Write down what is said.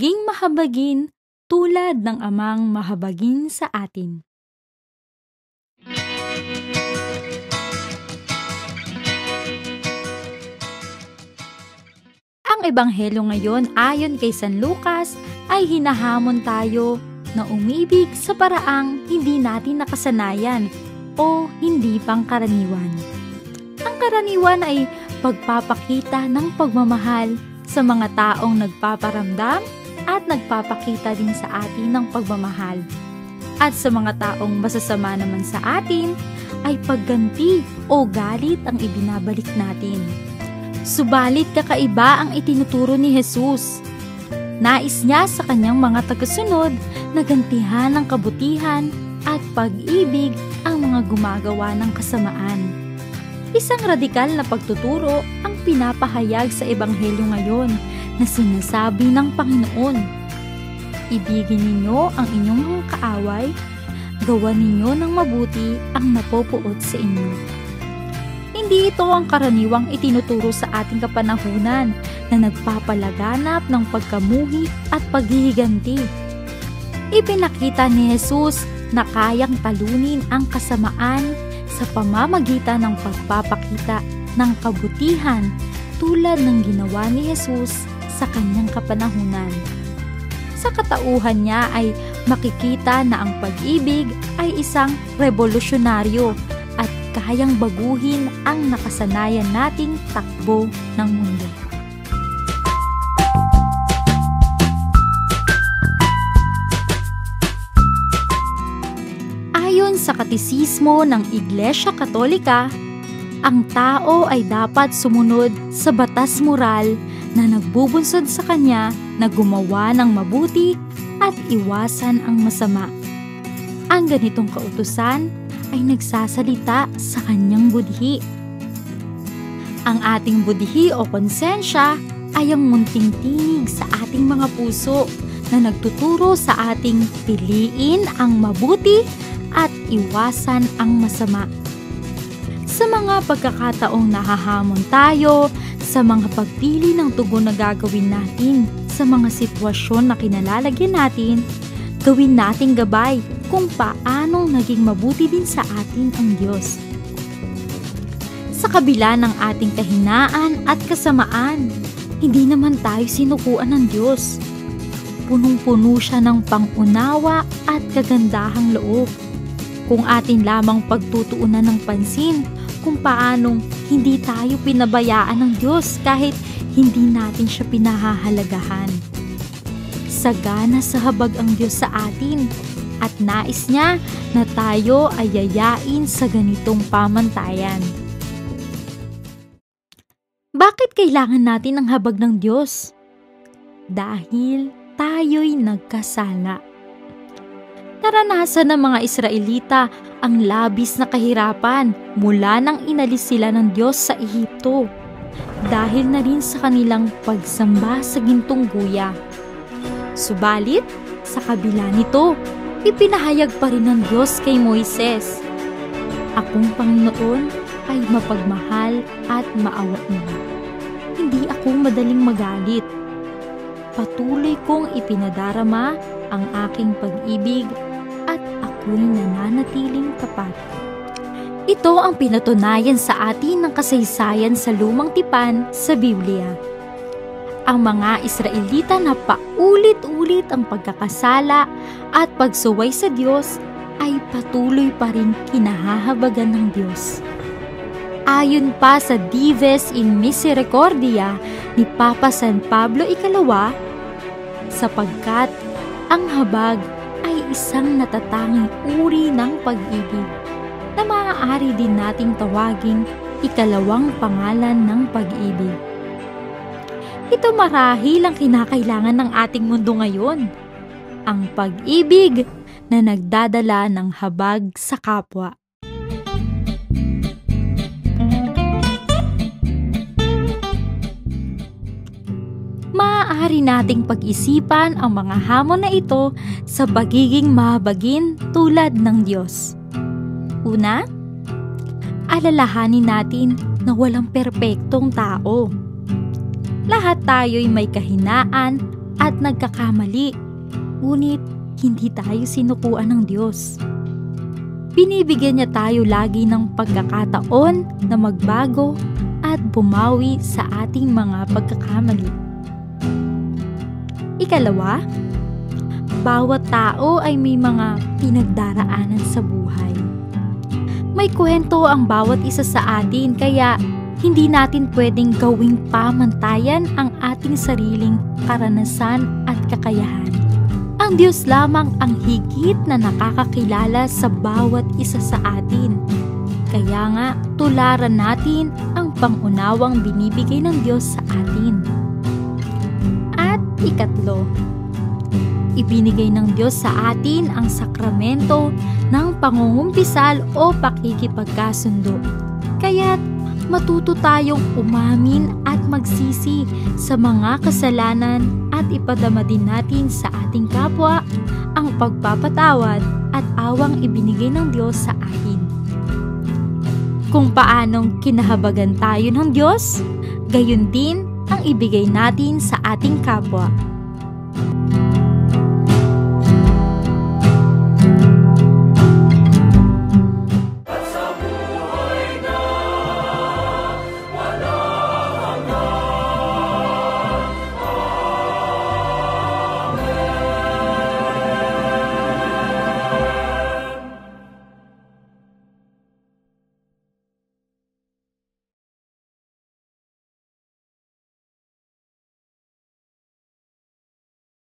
Maging mahabagin tulad ng Amang mahabagin sa atin. Ang ebanghelyo ngayon ayon kay San Lucas ay hinahamon tayo na umibig sa paraang hindi natin nakasanayan o hindi pangkaraniwan. Ang karaniwan ay pagpapakita ng pagmamahal sa mga taong nagpaparamdam at nagpapakita din sa atin ng pagmamahal. At sa mga taong masasama naman sa atin, ay pagganti o galit ang ibinabalik natin. Subalit kakaiba ang itinuturo ni Jesus. Nais niya sa kanyang mga tagasunod na gantihan ng kabutihan at pag-ibig ang mga gumagawa ng kasamaan. Isang radikal na pagtuturo ang pinapahayag sa ebanghelyo ngayon na sinasabi ng Panginoon. Ibigin ninyo ang inyong mga kaaway, gawan ninyo ng mabuti ang napopuot sa inyo. Hindi ito ang karaniwang itinuturo sa ating kapanahunan na nagpapalaganap ng pagkamuhi at paghihiganti. Ipinakita ni Jesus na kayang talunin ang kasamaan sa pamamagitan ng pagpapakita ng kabutihan tulad ng ginawa ni Jesus sa kanyang kapanahunan. Sa katauhan niya ay makikita na ang pag-ibig ay isang revolusyonaryo at kayang baguhin ang nakasanayan nating takbo ng mundo. Ayon sa katisismo ng Iglesia Katolika, ang tao ay dapat sumunod sa batas moral na nagbubunsod sa kanya na gumawa ng mabuti at iwasan ang masama. Ang ganitong kautusan ay nagsasalita sa kanyang budhi. Ang ating budhi o konsensya ay ang munting tinig sa ating mga puso na nagtuturo sa ating piliin ang mabuti at iwasan ang masama. Sa mga pagkakataong nahahamon tayo, sa mga pagpili ng tugon na gagawin natin, sa mga sitwasyon na kinalalagyan natin, gawin nating gabay kung paanong naging mabuti din sa atin ang Diyos. Sa kabila ng ating kahinaan at kasamaan, hindi naman tayo sinukuan ng Diyos. Punong-puno siya ng pangunawa at kagandahang loob. Kung atin lamang pagtutuunan ng pansin kung paanong hindi tayo pinabayaan ng Diyos kahit hindi natin siya pinahahalagahan. Sagana sa habag ang Diyos sa atin at nais niya na tayo ay yayain sa ganitong pamantayan. Bakit kailangan natin ang habag ng Diyos? Dahil tayo'y nagkasala. Naranasan ng mga Israelita ang labis na kahirapan mula nang inalis sila ng Diyos sa Ehipto dahil na rin sa kanilang pagsamba sa gintong guya. Subalit, sa kabila nito, ipinahayag pa rin ng Diyos kay Moises, "Akong Panginoon ay mapagmahal at maawain. Hindi ako madaling magalit. Patuloy kong ipinadarama ang aking pag-ibig at ako'y nananatiling tapat." Ito ang pinatunayan sa atin ng kasaysayan sa Lumang Tipan sa Biblia. Ang mga Israelita na paulit-ulit ang pagkakasala at pagsuway sa Diyos ay patuloy pa rin kinahahabagan ng Diyos. Ayon pa sa Dives in Misericordia ni Papa San Pablo Ikalawa, sapagkat ang habag ay isang natatanging uri ng pag-ibig na maaari din nating tawaging ikalawang pangalan ng pag-ibig. Ito marahil ang kinakailangan ng ating mundo ngayon, ang pag-ibig na nagdadala ng habag sa kapwa. maaari nating pag-isipan ang mga hamon na ito sa pagiging mahabagin tulad ng Diyos. Una, alalahanin natin na walang perpektong tao. Lahat tayo'y may kahinaan at nagkakamali, ngunit hindi tayo sinukuan ng Diyos. Binibigyan niya tayo lagi ng pagkakataon na magbago at bumawi sa ating mga pagkakamali. Ikalawa, bawat tao ay may mga pinagdaraanan sa buhay. May kwento ang bawat isa sa atin, kaya hindi natin pwedeng gawing pamantayan ang ating sariling karanasan at kakayahan. Ang Diyos lamang ang higit na nakakakilala sa bawat isa sa atin. Kaya nga, tularan natin ang pangunawang binibigay ng Diyos sa atin. At ikatlo, ibinigay ng Diyos sa atin ang sakramento ng pangungumpisal o pakikipagkasundo. Kaya't matuto tayong umamin at magsisi sa mga kasalanan at ipadama din natin sa ating kapwa ang pagpapatawad at awang ibinigay ng Diyos sa atin. Kung paanong kinahabagan tayo ng Diyos, gayon din ang ibigay natin sa ating kapwa.